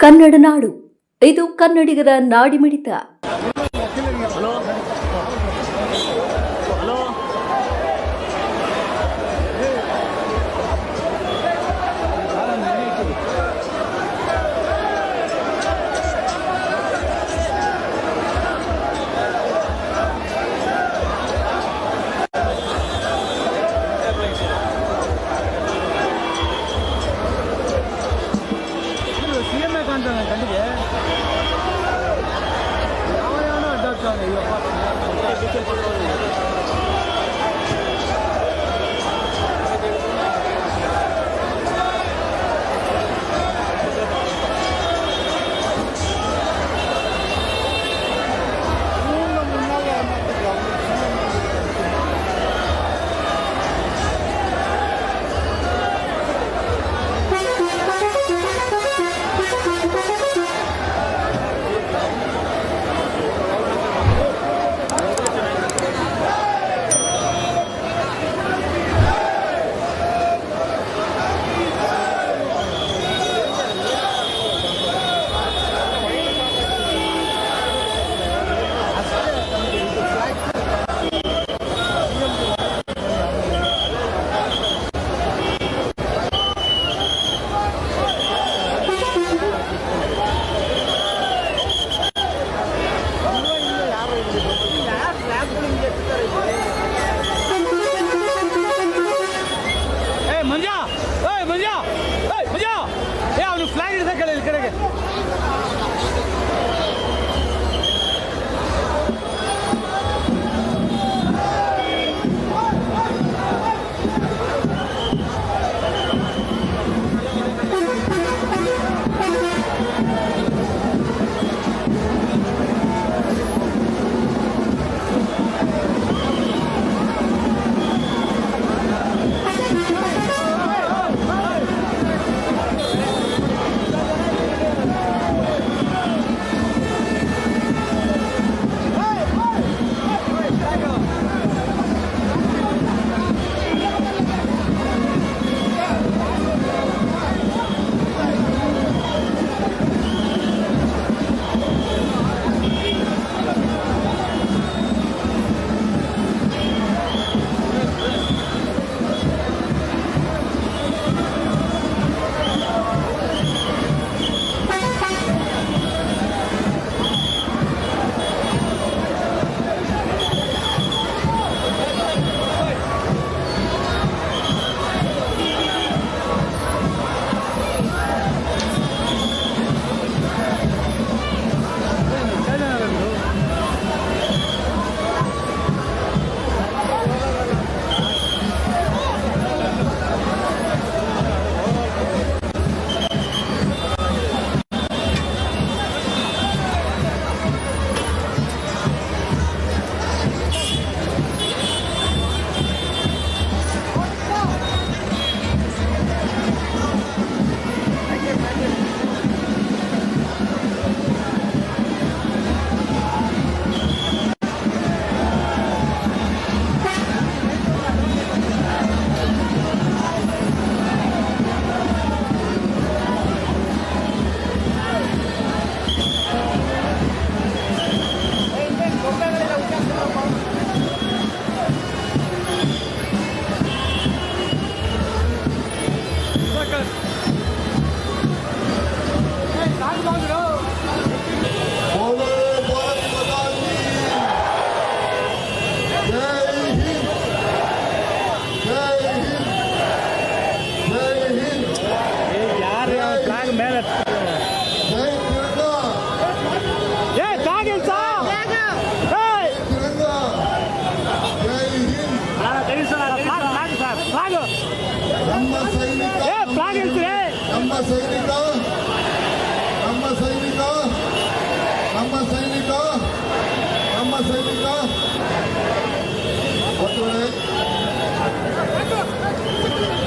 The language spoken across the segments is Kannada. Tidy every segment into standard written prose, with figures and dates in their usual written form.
ಕನ್ನಡ ನಾಡು, ಇದು ಕನ್ನಡಿಗರ ನಾಡಿಮಿಡಿತ.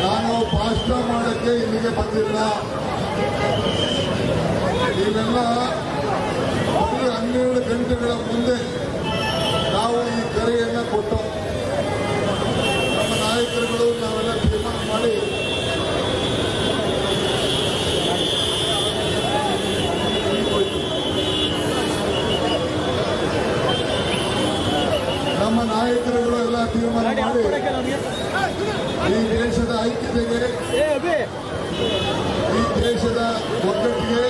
ನಾನು ಭಾಷಣ ಮಾಡಕ್ಕೆ ಇಲ್ಲಿಗೆ ಬಂದಿಲ್ಲ. ನೀವೆಲ್ಲ 12 ಗಂಟೆಗಳ ಮುಂದೆ ನಾವು ಈ ಕರೆಯನ್ನು ಕೊಟ್ಟು ನಮ್ಮ ನಾಯಕರುಗಳು ನಾವೆಲ್ಲ ತೀರ್ಮಾನ ಮಾಡಿ ತೀರ್ಮಾನ ಮಾಡಿ ಈ ದೇಶದ ಐಕ್ಯತೆಗೆ, ಈ ದೇಶದ ಒಗ್ಗಟ್ಟಿಗೆ,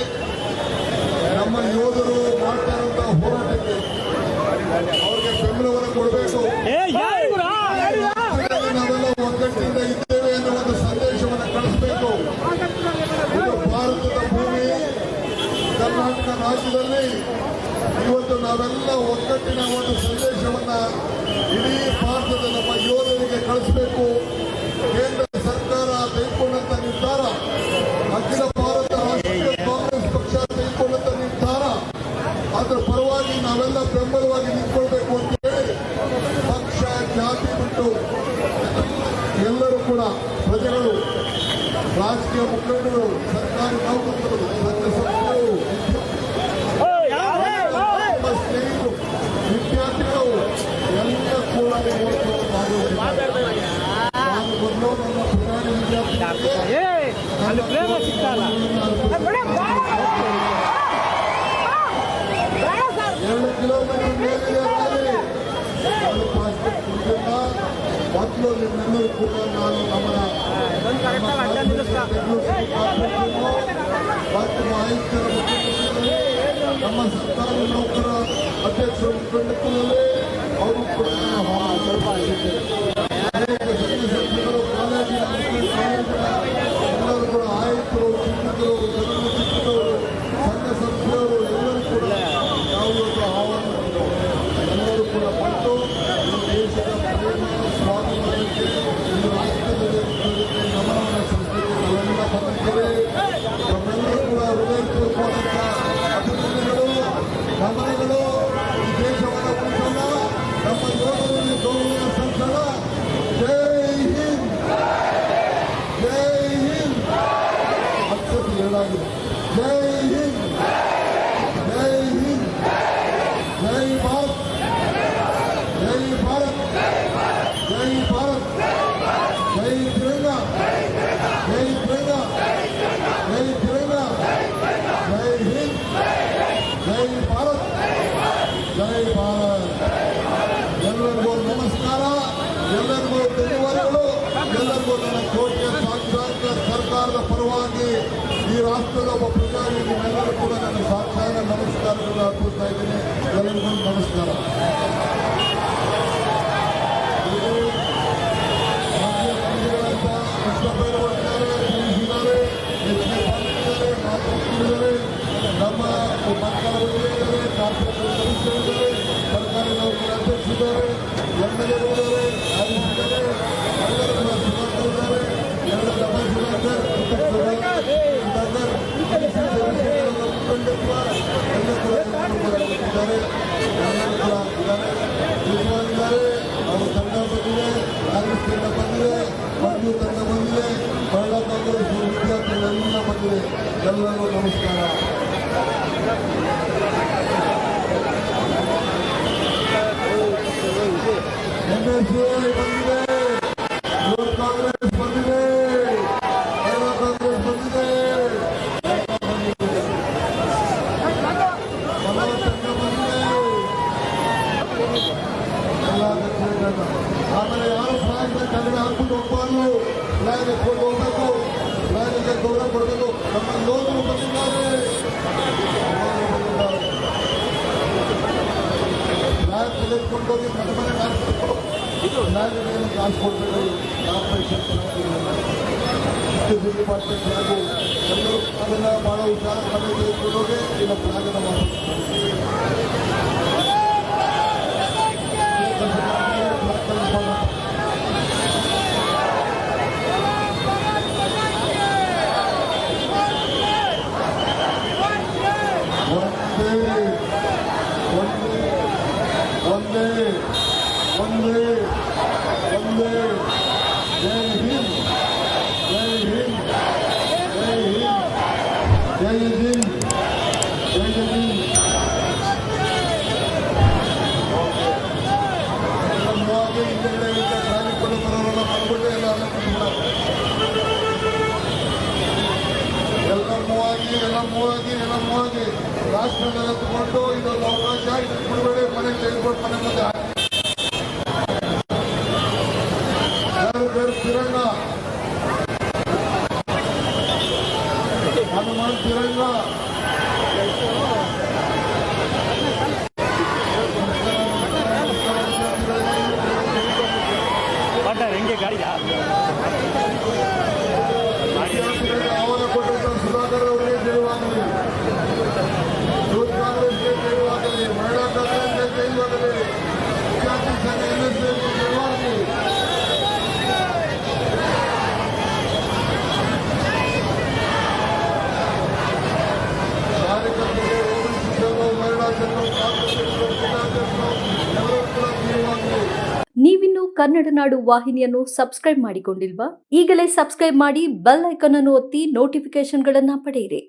ನಮ್ಮ ಯೋಧರು ಮಾಡ್ತಾ ಇರುವಂತಹ ಹೋರಾಟಕ್ಕೆ ಅವ್ರಿಗೆ ಬೆಂಬಲವನ್ನು ಕೊಡಬೇಕು. ನಾವೆಲ್ಲ ಒಗ್ಗಟ್ಟಿನಿಂದ ಇದ್ದೇವೆ ಎನ್ನುವ ಒಂದು ಸಂದೇಶವನ್ನು ಕಳಿಸಬೇಕು. ಇದು ಭಾರತದ ಭೂಮಿ, ಕರ್ನಾಟಕ ರಾಜ್ಯದಲ್ಲಿ ಇವತ್ತು ನಾವೆಲ್ಲ ಒಗ್ಗಟ್ಟಿನ ಒಂದು ಸಂದೇಶವನ್ನ ಇಡೀ ಭಾರತದ ನಮ್ಮ ಯೋಧರಿಗೆ ಕಳಿಸಬೇಕು. ಕೇಂದ್ರ ಸರ್ಕಾರ ತೆಗೆದುಕೊಂಡಂತ ನಿರ್ಧಾರ, ಅಖಿಲ ಭಾರತ ರಾಷ್ಟ್ರೀಯ ಕಾಂಗ್ರೆಸ್ ಪಕ್ಷ ತೆಗೆದುಕೊಂಡಂತ ನಿರ್ಧಾರ, ಅದರ ಪರವಾಗಿ ನಾವೆಲ್ಲ ಬೆಂಬಲವಾಗಿ ನಿಂತ್ಕೊಳ್ಬೇಕು ಅಂತ ಹೇಳಿ ಪಕ್ಷ ಜಾತಿ ಬಿಟ್ಟು ಎಲ್ಲರೂ ಕೂಡ ಪ್ರಜೆಗಳು, ರಾಜಕೀಯ ಮುಖಂಡರು, ಸರ್ಕಾರಿ ನೌಕರರು, ಸಂಘ ಸಂಸ್ಥೆಗಳು, ಸ್ನೇಹಿತರು, ವಿದ್ಯಾರ್ಥಿಗಳು ಎಲ್ಲ ಕೂಡ ಇವತ್ತು ಭಾಗವಹಿಸಿದ್ದಾರೆ. ನಾನು ಮೊದಲು ನನ್ನ ಪುರಾಣಿ ವಿದ್ಯಾರ್ಥಿಗಳಿಗೆ ಅಲ್ಲಿ ಪ್ರೇಮ ಸಿಗ್ತಲ್ಲ 2 ಕಿಲೋಮೀಟರ್ ಮೇಲಿದೆ ರ್ಯಾಲಿ. ನಾನು ಪಾಸ್ಪೋರ್ಟ್ ಕುರಿತಿಲ್ಲ. ಮೊದಲು ನಿಮ್ಮೆಲ್ಲರೂ ಕೂಡ ನಾನು ನಮ್ಮ ಆಯುಕ್ತರ ಮುಖಂಡರಲ್ಲಿ, ನಮ್ಮ ಸರ್ಕಾರಿ ನೌಕರ ಅಧ್ಯಕ್ಷರ ಮುಖಂಡತ್ವದಲ್ಲಿ ಅವರು ಕೂಡ ಅನೇಕ ಸಂಘ ಸಂಸ್ಥೆಗಳು, ಕಾಲೇಜಿನ ಎಲ್ಲರೂ ಕೂಡ ಆಯುಕ್ತರು, ಶಿಕ್ಷಕರು, ಚಿಕ್ಕದವರು, ಸಂಘ ಸಂಸ್ಥೆಯವರು ಎಲ್ಲರೂ ಕೂಡ ನಾವು ಇವತ್ತು ಆಹ್ವಾನ ಮಾಡಿದೆವು. ಎಲ್ಲರೂ ಕೂಡ ಬಂದು ಈ ದೇಶದ ಪ್ರೇಮ, ಸ್ವಾಭಿಮಾನಕ್ಕೆ, ಈ ರಾಷ್ಟ್ರದ ಜೊತೆಗೆ ಗಮನವನ್ನು ಸಲ್ಲಿಸಲಿಕ್ಕೆ ನಾವೆಲ್ಲ ಬಂದಿದ್ದೇವೆ. ನಮ್ಮೆಲ್ಲರೂ ಕೂಡ ಹೃದಯಪೂರ್ವಕವಾದಂತಹ ಅಭಿನಂದನೆಗಳು, ಗಮನಗಳು. ಈ ದೇಶವನ್ನು ಉಳಿಸೋಣ, ನಮ್ಮ ಯೋಧರಲ್ಲಿ ಗೌರವ ಸಲ್ಲಿಸೋಣ. ಜೈ ಹಿಂದ್, ಜೈ ಹಿಂದ್. ಅಕ್ಷತೆ ಹೇಳಾಗಿದೆ. ಜೈ ಹಿಂದ್, ಜೈ ಹಿಂದ್, ಜೈ ಭಾರತ್, ಜೈ ಭಾರತ್, ಜೈ ಭಾರತ್, ಜೈ ತಿರಂಗ, ಜೈ ತಿರಂಗ, ಜೈ ತಿರಂಗ, ಜೈ ಹಿಂದ್, ಜೈ ಭಾರತ್, ಜೈ ಭಾರತ್. ಎಲ್ಲರಿಗೂ ನಮಸ್ಕಾರ, ಎಲ್ಲರಿಗೂ ಧನ್ಯವಾದಗಳು. ಎಲ್ಲರಿಗೂ ನನ್ನ ಕೋಟಿಯ ಸಾಕ್ಷಾತ್ ಸರ್ಕಾರದ ಪರವಾಗಿ ಈ ರಾಷ್ಟ್ರದ ಒಬ್ಬ ಪ್ರಜಾಗಿ ನಿಮ್ಮೆಲ್ಲರೂ ಕೂಡ ನನ್ನ ಸಾಕ್ಷಾತ್ ನಮಸ್ಕಾರಗಳನ್ನು ಅರ್ಪಿಸ್ತಾ ಇದ್ದೀನಿ. ಎಲ್ಲರಿಗೂ ನಮಸ್ಕಾರ. ಕೃಷ್ಣಪ್ಪಯ್ಯನವರಿದ್ದಾರೆ, ತಿಳಿಸಿದ್ದಾರೆ, ಹೆಚ್ಚಿಗೆ ಮಾತಾಡ್ತಿದ್ದಾರೆ. ನಮ್ಮ ಮಕ್ಕಳ ಇದ್ದಾರೆ, ಕಾರ್ಪೊರೇಟರ್ ಸದಸ್ಯರಿದ್ದಾರೆ, ಸರ್ಕಾರಿ ನೌಕರ ಅಧ್ಯಕ್ಷರಿದ್ದಾರೆ, ಎಂಎಲ್ಎಗಳಿದ್ದಾರೆ, ಆರಿಸಿದ್ದಾರೆ, ಎಲ್ಲರೂ ಕೂಡ ಸುಧಾಕರಿದ್ದಾರೆ, ಎಲ್ಲ ಡಬಲ್ ಸುಧಾಕರ್, ಸುಧಾಕರ್, ಮುಖಂಡತ್ವ ಎಲ್ಲ ಕೂಡ ಇದ್ದಾರೆ. ಎಲ್ಲರೂ ಕೂಡ ಇದ್ದಾರೆ, ನಿಜವಾಗಿದ್ದಾರೆ. ಅವರು ತಂಡ ಬಂದಿದೆ, ಕಾಂಗ್ರೆಸ್ ತಂಡ ಬಂದಿದೆ, ಮಂಜು ತಂಡ ಬಂದಿದೆ, ಮಹಿಳಾ ಕಾಂಗ್ರೆಸ್ ವಿದ್ಯಾರ್ಥಿಗಳೆಲ್ಲ ಬಂದಿದೆ. ಎಲ್ಲರಿಗೂ ನಮಸ್ಕಾರ. ಎಂಎಸ್ಸಿಐ ಬಂದಿದೆ, ಯೂತ್ ಕಾಂಗ್ರೆಸ್ ಬಂದಿದೆ, ಮಹಿಳಾ ಕಾಂಗ್ರೆಸ್ ಬಂದಿದೆ, ಮನವ ಸಂಘ ಬಂದಿದೆ. ಎಲ್ಲ ಕಚೇರಿಗಳನ್ನ ಆಮೇಲೆ ಯಾರು ಫ್ಲಾಗ್ ಕನ್ನಡ ಹಾಕ್ಬಿಟ್ಟು ಹೋಗ್ಬಾರ್ದು, ಫ್ಲಾಗ್ ಎತ್ಕೊಂಡು ಹೋಗ್ಬೇಕು, ಫ್ಲಾಗ್ಗೆ ಗೌರವ ಕೊಡಬೇಕು. ನಮ್ಮ ಯೋಧರು ಬಂದಿದ್ದಾರೆ, ಫ್ಲಾಗ್ ತೆಗೆದುಕೊಂಡು ಹೋಗಿ ಮನೆ ಮನೆ ಹಾಕ್ಬೇಕು. ಫ್ಲಾಗ್ಗಳನ್ನು ಕಾಸು ಕೊಡಬೇಕು. ಕಾರ್ಪೊರೇಷನ್ ಡಿಪಾರ್ಟ್ಮೆಂಟ್ ಫ್ಲಾಗು ಎಲ್ಲರೂ ಅದನ್ನ ಬಹಳ ಹುಷಾರ ಮನೆ ತೆಗೆದುಕೊಂಡು ಹೋಗಿ ಈಗ ಫ್ಲಾಗನ್ನು ಮಾಡಬೇಕು. ಒಂದೇ ಒಂದೇ ಒಂದೇ ಜೈ ಹಿಂದ್, ಜೈ ಹಿಂದ್, ಜೈ ಹಿಂದ್, ಜೈ ಹಿಂದ್, ಜೈ ಹಿಂದ್. ನಮ್ಮವಾಗಿ ಹಿಂದೆಗಡೆ ಕಾರ್ಯಕ್ರಮ ಬರೋರೆಲ್ಲ ಮಾಡ್ಬಿಟ್ಟು ಎಲ್ಲ ಮೂವಾಗಿ ರಾಷ್ಟ್ರದಲ್ಲಿ ತಗೊಂಡು ಇದೊಂದು ಅವಕಾಶ, ಇದು ಬಿಡಬೇಡಿ, ಮನೆಗೆ ತೆಗೆದುಕೊಂಡು ಮನೆ ಮುಂದೆ ಕನ್ನಡ ನಾಡು ವಾಹಿನಿಯನ್ನು ಸಬ್ಸ್ಕ್ರೈಬ್ ಮಾಡಿಕೊಂಡಿಲ್ವಾ? ಈಗಲೇ ಸಬ್ಸ್ಕ್ರೈಬ್ ಮಾಡಿ ಬೆಲ್ ಐಕಾನ್ ಅನ್ನು ಒತ್ತಿ ನೋಟಿಫಿಕೇಶನ್ಗಳನ್ನ ಪಡೆಯಿರಿ.